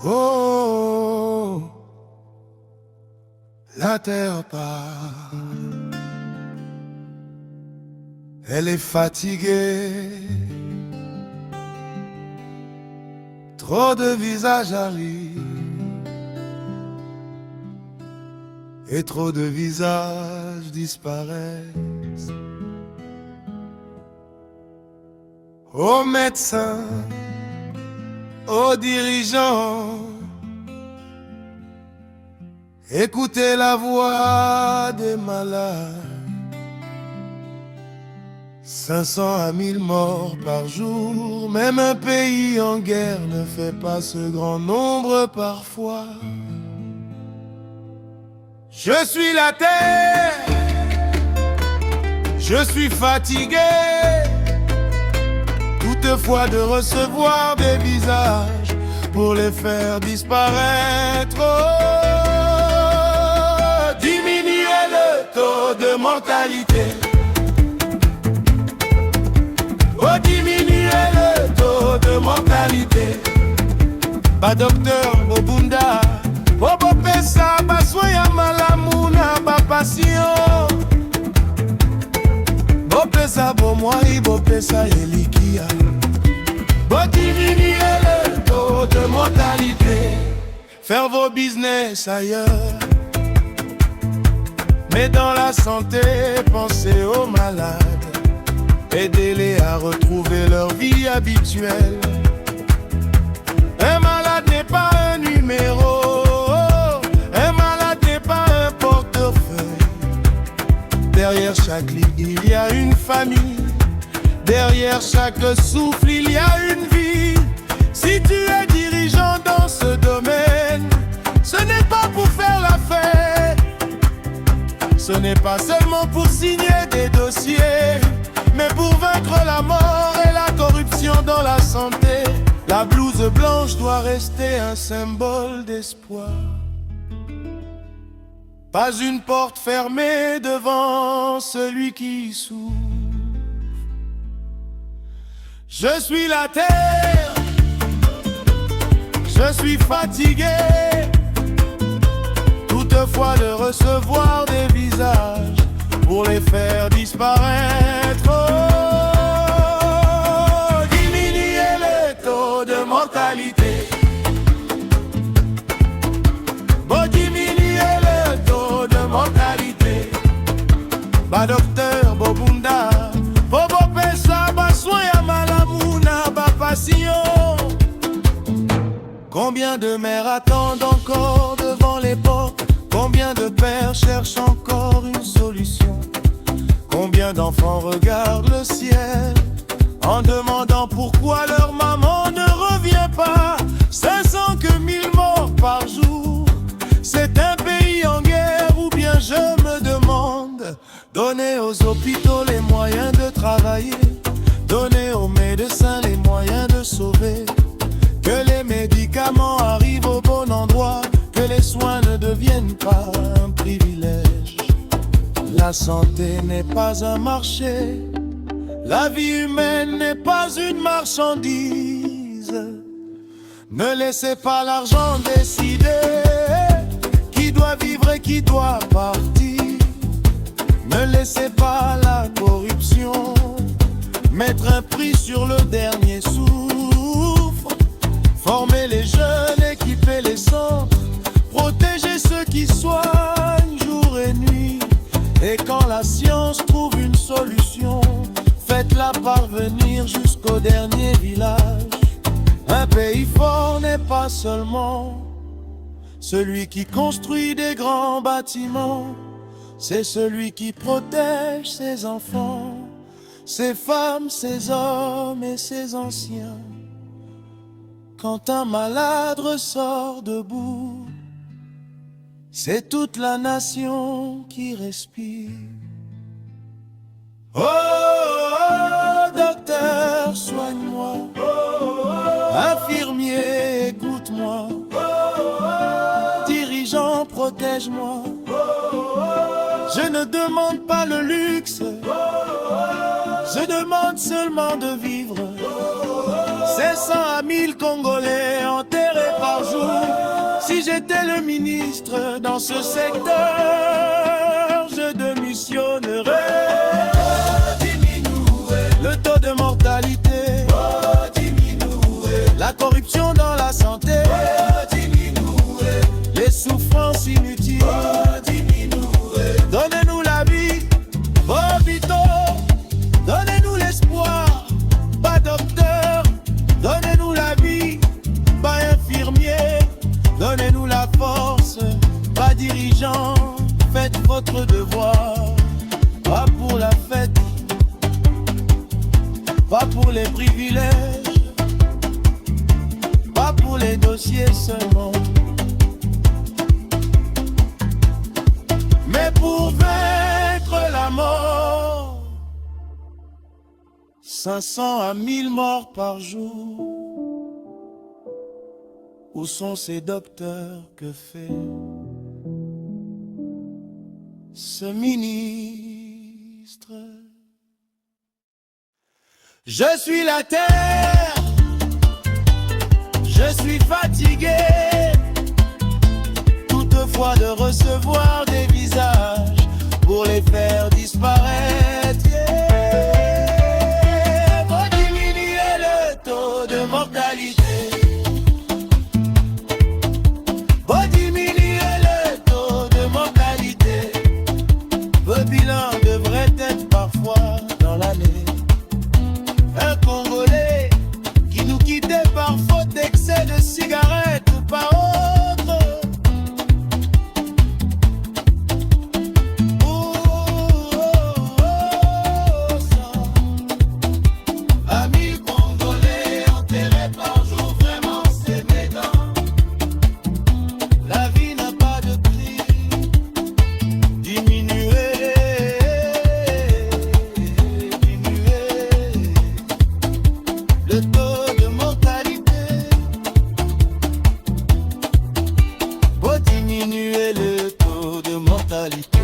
Oh, la terre part, elle est fatiguée. Trop de visages arrivent et trop de visages disparaissent. Aux médecins, aux dirigeants, écoutez la voix des malades. 500 à 1000 morts par jour, même un pays en guerre ne fait pas ce grand nombre parfois. Je suis la terre, je suis fatigué, toutefois de recevoir des visages pour les faire disparaître. Oh, diminuer le taux de mortalité. Oh, diminuer le taux de mortalité. Ba docteur Bobunda, Bobo pesa, ba soya malamuna, ba passion. Bo pesa bo moi, bo pesa elikia. Bo diminuer le taux de mortalité. Faire vos business ailleurs. Mais dans la santé, pensez aux malades. Aidez-les à retrouver leur vie habituelle. Un malade n'est pas un numéro, un malade n'est pas un portefeuille. Derrière chaque lit, il y a une famille. Derrière chaque souffle, il y a une vie. Si tu es dirigeant dans ce domaine, ce n'est pas pour faire la fête. Ce n'est pas seulement pour signer des dossiers, mais pour vaincre la mort et la corruption dans la santé. La blouse blanche doit rester un symbole d'espoir. Pas une porte fermée devant celui qui souffre. Je suis la terre, je suis fatigué, toutefois de recevoir des visages pour les faire disparaître. Oh, diminuer le taux de mortalité. Oh, diminuer le taux de mortalité. Ba docteur Bobunda, Bobo pesa, ba soya malamuna, ba passion. Combien de mères attendent encore devant les portes? Combien de pères cherchent encore une solution? Combien d'enfants regardent le ciel en demandant pourquoi leur maman ne revient pas? 500 que 1000 morts par jour. C'est un pays en guerre ou bien je me demande. Donnez aux hôpitaux les moyens de travailler. Donnez aux médecins les moyens de sauver. Que les médicaments arrivent au bon endroit. Que les soins ne deviennent pas un privilège. La santé n'est pas un marché. La vie humaine n'est pas une marchandise. Ne laissez pas l'argent décider qui doit vivre et qui doit partir. Ne laissez pas la corruption mettre un prix sur le dernier souffle. Formez les jeunes, équipez les centres. Protégez ceux qui soignent jour et nuit. Et quand la science trouve une solution, faites-la parvenir jusqu'au dernier village. Un pays fort n'est pas seulement celui qui construit des grands bâtiments. C'est celui qui protège ses enfants, ses femmes, ses hommes et ses anciens. Quand un malade ressort debout, c'est toute la nation qui respire. Oh, oh, docteur, soigne-moi. Infirmier, écoute-moi. Dirigeant, protège-moi. Je ne demande pas le luxe, je demande seulement de vivre. 500 à 1000 Congolais enterrés par par jour. Si j'étais le ministre dans ce secteur, je démissionnerais. Le taux de mortalité, la corruption dans la santé, les souffrances inutiles. Donnez-nous la vie, hôpitaux, donnez-nous l'espoir, pas docteur. Donnez-nous la vie, pas infirmier. Donnez-nous la force, pas dirigeant. Faites votre devoir, pas pour la fête, pas pour les privilèges, pas pour les dossiers seulement, mais pour vaincre la mort. 500 à 1000 morts par jour. Où sont ces docteurs? Que fait ce ministre? Je suis la terre, je suis fatigué, toutefois de recevoir des visages pour les faire disparaître. Yeah. Pour diminuer le taux de mortalité, pour diminuer le taux de mortalité, le bilan devrait être parfois dans l'année. Un Congolais qui nous quittait par faute d'excès de cigarettes ou pas autre. Oh, oh, oh, 100 à 1000 Congolais enterrés par jour, vraiment c'est bédant. La vie n'a pas de prix. Diminuer, le taux de mortalité, pour diminuer le taux de mortalité.